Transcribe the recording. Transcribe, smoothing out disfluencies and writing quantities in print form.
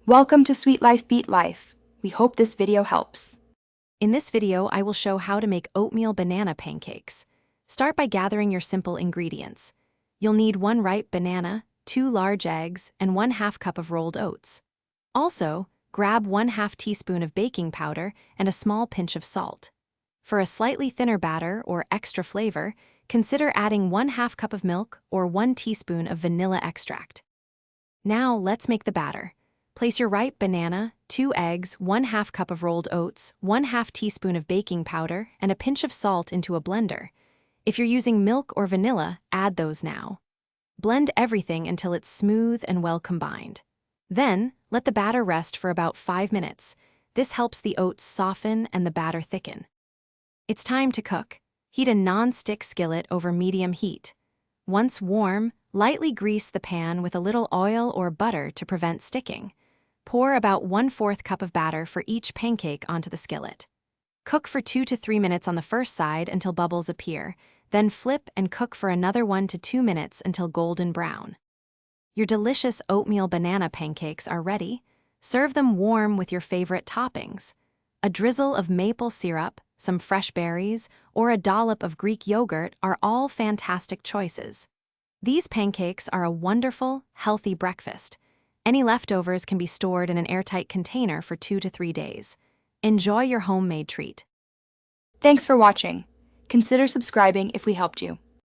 Welcome to Sweet Life Beat Life. We hope this video helps. In this video, I will show how to make oatmeal banana pancakes. Start by gathering your simple ingredients. You'll need 1 ripe banana, 2 large eggs, and 1/2 cup of rolled oats. Also, grab 1/2 teaspoon of baking powder and a small pinch of salt. For a slightly thinner batter or extra flavor, consider adding 1/2 cup of milk or 1 teaspoon of vanilla extract. Now, let's make the batter. Place your ripe banana, 2 eggs, 1/2 cup of rolled oats, 1/2 teaspoon of baking powder, and a pinch of salt into a blender. If you're using milk or vanilla, add those now. Blend everything until it's smooth and well combined. Then, let the batter rest for about 5 minutes. This helps the oats soften and the batter thicken. It's time to cook. Heat a non-stick skillet over medium heat. Once warm, lightly grease the pan with a little oil or butter to prevent sticking. Pour about 1/4 cup of batter for each pancake onto the skillet. Cook for 2 to 3 minutes on the first side until bubbles appear, then flip and cook for another 1 to 2 minutes until golden brown. Your delicious oatmeal banana pancakes are ready. Serve them warm with your favorite toppings. A drizzle of maple syrup, some fresh berries, or a dollop of Greek yogurt are all fantastic choices. These pancakes are a wonderful, healthy breakfast. Any leftovers can be stored in an airtight container for 2 to 3 days. Enjoy your homemade treat. Thanks for watching. Consider subscribing if we helped you.